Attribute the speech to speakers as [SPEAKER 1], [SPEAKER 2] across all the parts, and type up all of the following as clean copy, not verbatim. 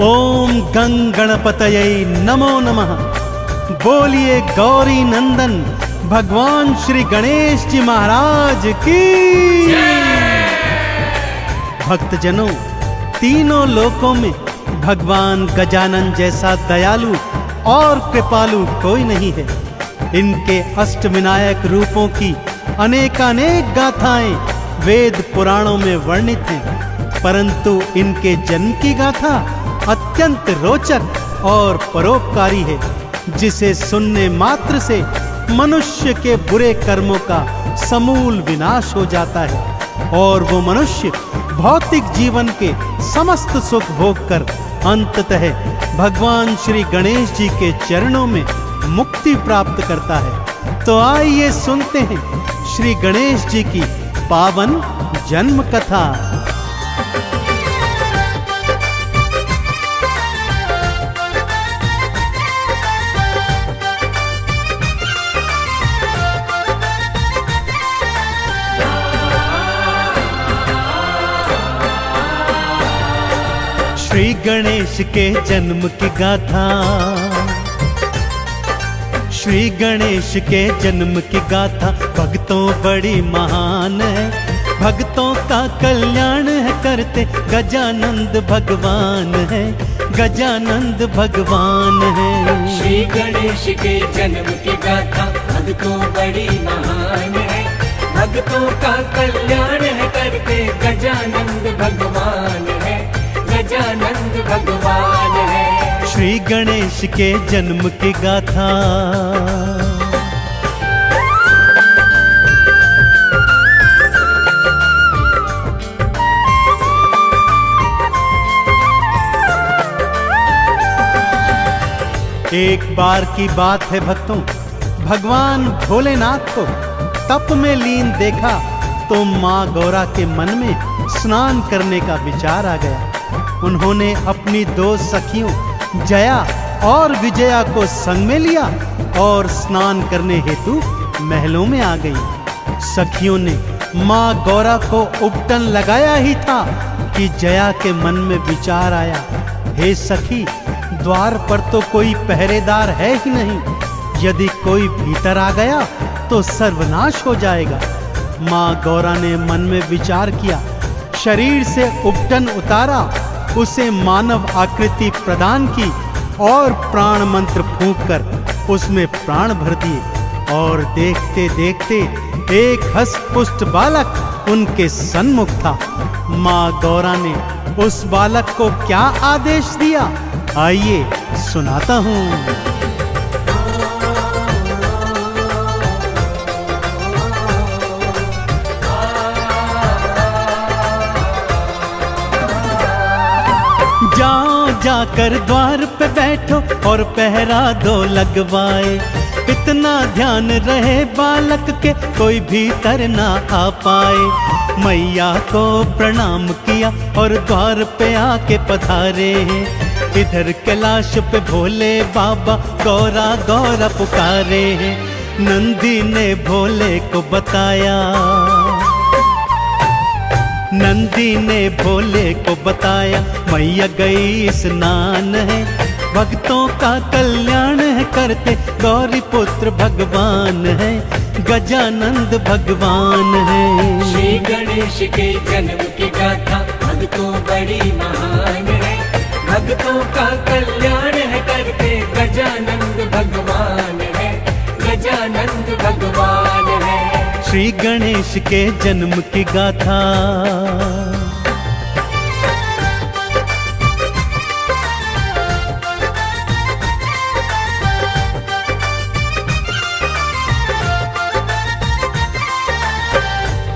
[SPEAKER 1] ओम गंग गणपतये नमो नमः। बोलिए गौरी नंदन भगवान श्री गणेश जी महाराज की। भक्तजनों, तीनों लोकों में भगवान गजानन जैसा दयालु और कृपालु कोई नहीं है। इनके अष्टविनायक रूपों की अनेकानेक गाथाएं वेद पुराणों में वर्णित हैं, परंतु इनके जन्म की गाथा अत्यंत रोचक और परोपकारी है, जिसे सुनने मात्र से मनुष्य के बुरे कर्मों का समूल विनाश हो जाता है और वो मनुष्य भौतिक जीवन के समस्त सुख भोग कर अंततः भगवान श्री गणेश जी के चरणों में मुक्ति प्राप्त करता है। तो आइए सुनते हैं श्री गणेश जी की पावन जन्म कथा। श्री गणेश के जन्म की गाथा। श्री गणेश के जन्म की गाथा भक्तों बड़ी महान है। भक्तों का कल्याण है करते गजानंद भगवान है, गजानंद भगवान है।
[SPEAKER 2] श्री गणेश के जन्म की गाथा भक्तों बड़ी महान है। भक्तों का कल्याण है करते गजानंद भगवान है, गजानंद भगवान है।
[SPEAKER 1] श्री गणेश के जन्म की गाथा। एक बार की बात है भक्तों, भगवान भोलेनाथ को तप में लीन देखा तो माँ गौरा के मन में स्नान करने का विचार आ गया। उन्होंने अपनी दो सखियों जया और विजया को संग में लिया और स्नान करने हेतु महलों में आ गई। सखियों ने माँ गौरा को उपटन लगाया ही था कि जया के मन में विचार आया, हे सखी, द्वार पर तो कोई पहरेदार है ही नहीं, यदि कोई भीतर आ गया तो सर्वनाश हो जाएगा। माँ गौरा ने मन में विचार किया, शरीर से उपटन उतारा, उसे मानव आकृति प्रदान की और प्राण मंत्र फूंककर उसमें प्राण भर दिए और देखते देखते एक हष्ट-पुष्ट बालक उनके सन्मुख था। माँ गौरा ने उस बालक को क्या आदेश दिया, आइए सुनाता हूँ। जाओ जाकर द्वार पे बैठो और पहरा दो लगवाए। इतना ध्यान रहे बालक के कोई भीतर ना आ पाए। मैया को प्रणाम किया और द्वार पे आके पधारे हैं। इधर कैलाश पे भोले बाबा गौरा गौरा पुकारे हैं। नंदी ने भोले को बताया, नंदी ने भोले को बताया, मैया गई स्नान है, भक्तों का कल्याण है करते गौरी पुत्र भगवान है, गजानंद भगवान है।
[SPEAKER 2] श्री गणेश के जन्म की गाथा भक्तों बड़ी महान है। भक्तों का कल्याण है करते गजानंद भगवान है, गजानंद भगवान है।
[SPEAKER 1] श्री गणेश के जन्म की गाथा।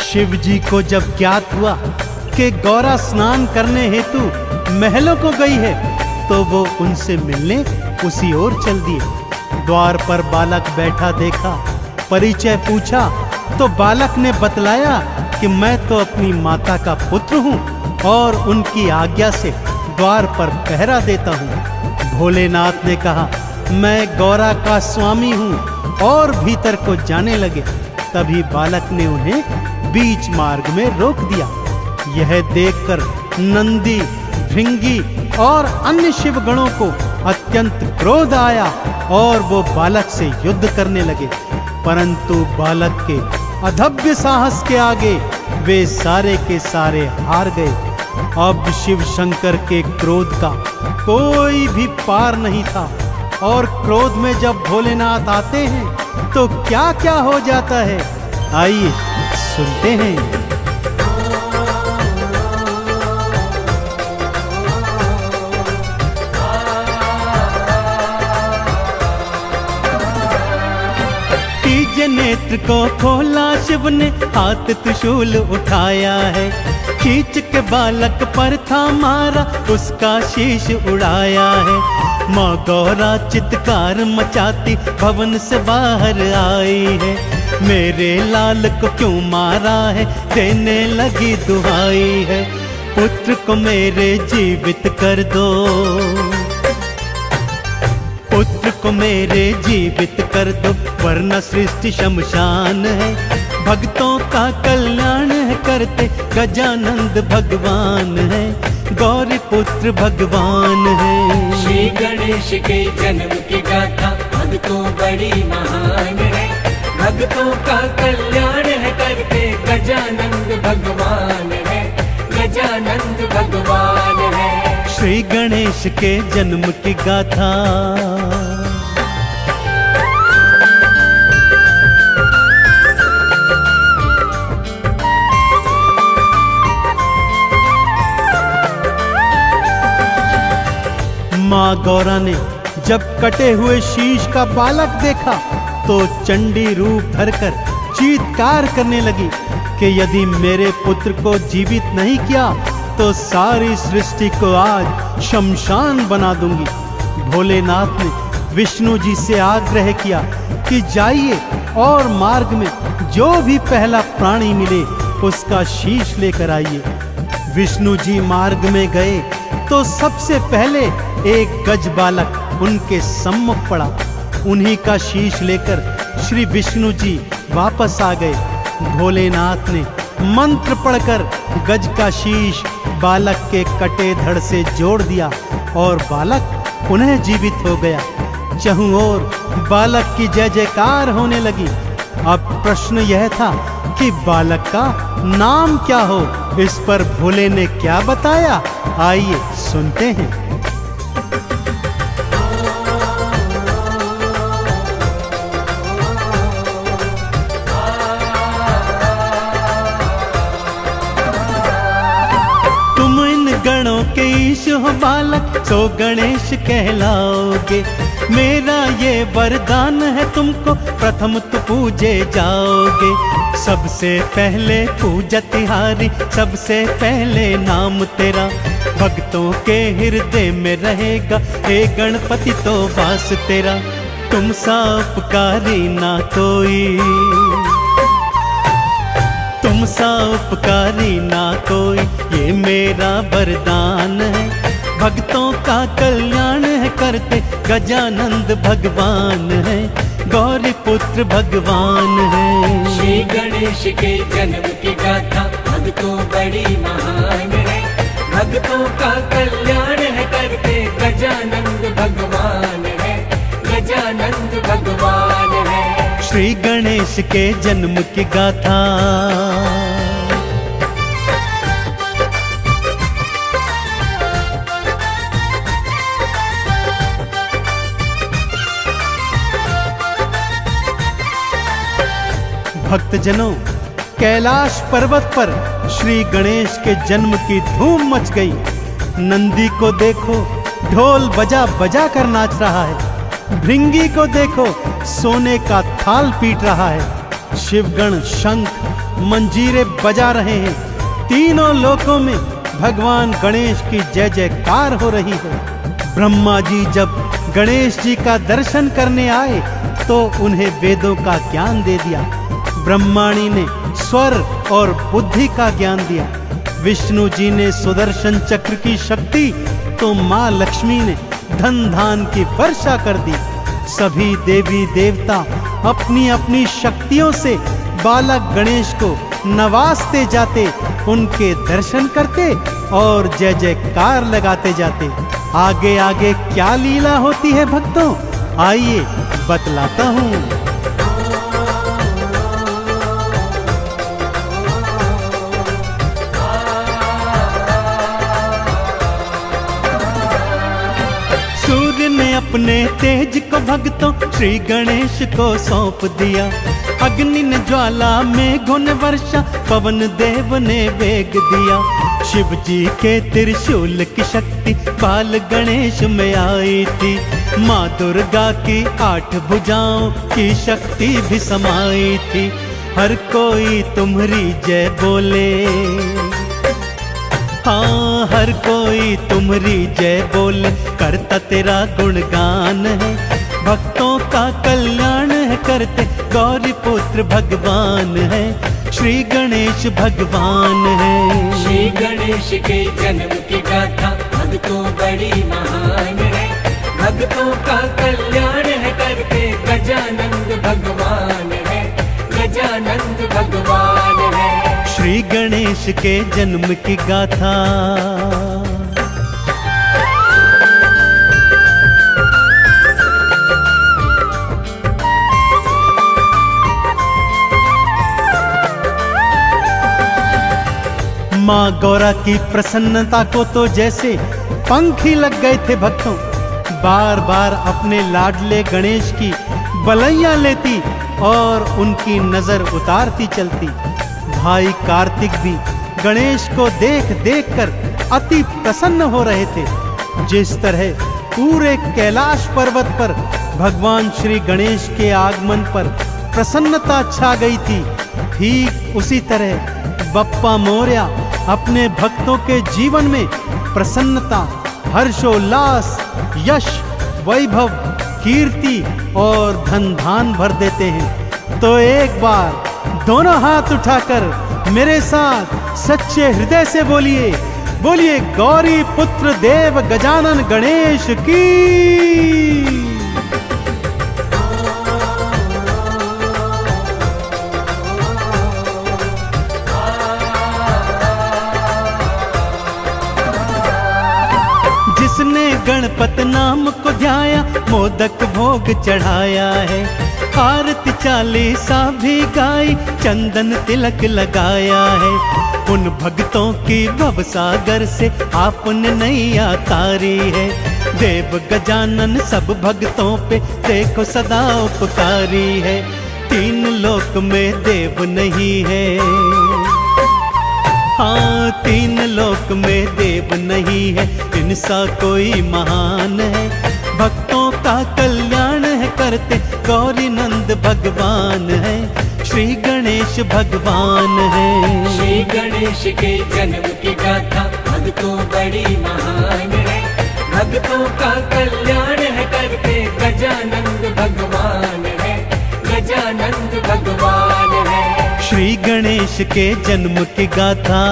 [SPEAKER 1] शिव जी को जब ज्ञात हुआ कि गौरा स्नान करने हेतु महलों को गई है, तो वो उनसे मिलने उसी ओर चल दिए। द्वार पर बालक बैठा देखा, परिचय पूछा तो बालक ने बतलाया कि मैं तो अपनी माता का पुत्र हूँ और उनकी आज्ञा से द्वार पर पहरा देता हूँ। भोलेनाथ ने कहा, मैं गौरा का स्वामी हूँ, और भीतर को जाने लगे। तभी बालक ने उन्हें बीच मार्ग में रोक दिया। यह देखकर नंदी, भृंगी और अन्य शिव गणों को अत्यंत क्रोध आया और वो बालक से युद्ध करने लगे, परंतु बालक के अधव्य साहस के आगे वे सारे के सारे हार गए। अब शिव शंकर के क्रोध का कोई भी पार नहीं था, और क्रोध में जब भोलेनाथ आते हैं तो क्या क्या हो जाता है, आइए सुनते हैं। तीजे नेत्र को खोला शिव ने, हाथ त्रिशूल उठाया है, खींच के बालक पर था मारा, उसका शीश उड़ाया है। माँ गौरा चित्कार मचाती भवन से बाहर आई है, मेरे लाल को क्यों मारा है, देने लगी दुहाई है। पुत्र को मेरे जीवित कर दो, पुत्र को मेरे जीवित कर दो, वरना सृष्टि शमशान है। भक्तों का कल्याण है करते गजानंद भगवान है, गौरी पुत्र भगवान है।
[SPEAKER 2] श्री गणेश के जन्म की गाथा भक्तों बड़ी महान है, भक्तों का कल्याण है करते गजानंद भगवान है, गजानंद भगवान है।
[SPEAKER 1] श्री गणेश के जन्म की गाथा। माँ गौरा ने जब कटे हुए शीश का बालक देखा तो चंडी रूप धरकर चीत्कार करने लगी कि यदि मेरे पुत्र को जीवित नहीं किया तो सारी सृष्टि को आज शमशान बना दूंगी। भोलेनाथ ने विष्णु जी से आग्रह किया कि जाइए और मार्ग में जो भी पहला प्राणी मिले उसका शीश लेकर आइए। विष्णु जी मार्ग में गए तो सबसे पहले एक गज बालक उनके सम्मुख पड़ा। उन्हीं का शीश लेकर श्री विष्णु जी वापस आ गए। भोलेनाथ ने मंत्र पढ़कर गज का शीश बालक के कटे धड़ से जोड़ दिया और बालक पुनः जीवित हो गया। चहुं ओर बालक की जय जयकार होने लगी। अब प्रश्न यह था कि बालक का नाम क्या हो। इस पर भोले ने क्या बताया, आइए सुनते हैं। तुम इन गणों के ईश हो बालक, सो गणेश कहलाओगे। मेरा ये वरदान है तुमको, प्रथम तो पूजे जाओगे। सबसे पहले पूजा तिहारी, सबसे पहले नाम तेरा भक्तों के हृदय में रहेगा। हे गणपति तो वास तेरा, तुम सा उपकारी ना कोई, तुम सा उपकारी ना कोई, ये मेरा वरदान है। भक्तों का कल्याण है करते गजानंद भगवान है, गौरी पुत्र भगवान है।
[SPEAKER 2] श्री गणेश के जन्म की गाथा भक्तों बड़ी महान है, भक्तों का कल्याण है करते गजानंद भगवान है, गजानंद भगवान है।
[SPEAKER 1] श्री गणेश के जन्म की गाथा। भक्तजनों, कैलाश पर्वत पर श्री गणेश के जन्म की धूम मच गई। नंदी को देखो ढोल बजा बजा कर नाच रहा है, भृंगी को देखो सोने का थाल पीट रहा है। शिवगण शंख मंजीरे बजा रहे हैं। तीनों लोकों में भगवान गणेश की जय जयकार हो रही है। ब्रह्मा जी जब गणेश जी का दर्शन करने आए तो उन्हें वेदों का ज्ञान दे दिया। ब्रह्माणी ने स्वर और बुद्धि का ज्ञान दिया। विष्णु जी ने सुदर्शन चक्र की शक्ति तो माँ लक्ष्मी ने धन धान की वर्षा कर दी। सभी देवी देवता अपनी अपनी शक्तियों से बालक गणेश को नवाजते जाते, उनके दर्शन करते और जय जयकार लगाते जाते। आगे आगे क्या लीला होती है भक्तों, आइए बतलाता हूँ। सूर्य ने अपने तेज को भक्तों श्री गणेश को सौंप दिया। अग्नि ने ज्वाला, मेघों ने वर्षा, पवन देव ने वेग दिया। शिव जी के त्रिशूल की शक्ति बाल गणेश में आई थी। माँ दुर्गा की 8 भुजाओं की शक्ति भी समाई थी। हर कोई तुम्हारी जय बोले, हाँ हर कोई तुम्हारी जय बोले, करता तेरा गुणगान है। भक्तों का कल्याण है करते, गौरी पुत्र भगवान है, श्री गणेश भगवान है।
[SPEAKER 2] श्री गणेश के जन्म की गाथा भक्तों बड़ी महान है। भक्तों का कल्याण है करते, गजानंद भगवान है, गजानंद भगवान है।
[SPEAKER 1] श्री गणेश के जन्म की गाथा। माँ गौरा की प्रसन्नता को तो जैसे पंख ही लग गए थे भक्तों। बार बार अपने लाडले गणेश की बलैया लेती और उनकी नजर उतारती चलती। भाई कार्तिक भी गणेश को देख देख कर अति प्रसन्न हो रहे थे। जिस तरह पूरे कैलाश पर्वत पर भगवान श्री गणेश के आगमन पर प्रसन्नता छा गई थी, ठीक उसी तरह बप्पा मोरया अपने भक्तों के जीवन में प्रसन्नता, हर्षोल्लास, यश, वैभव, कीर्ति और धन धान भर देते हैं। तो एक बार दोनों हाथ उठाकर मेरे साथ सच्चे हृदय से बोलिए, बोलिए गौरी पुत्र देव गजानन गणेश की। जिसने गणपत नाम को ध्याया, मोदक भोग चढ़ाया है। आरती चालीसा भी गाई, चंदन तिलक लगाया है। उन भक्तों की भवसागर से आपने नैया तारी है। देव गजानन सब भक्तों पे देखो सदा उपकारी है। 3 लोक में देव नहीं है, हाँ 3 लोक में देव नहीं है, इनसा कोई महान है। भक्तों का कल्याण है करते, गौरी नंद भगवान है, श्री गणेश भगवान है।
[SPEAKER 2] श्री गणेश के जन्म की गाथा भक्तों बड़ी महान है। भक्तों का कल्याण है करते, गजानंद भगवान है, गजानंद भगवान है।
[SPEAKER 1] श्री गणेश के जन्म की गाथा।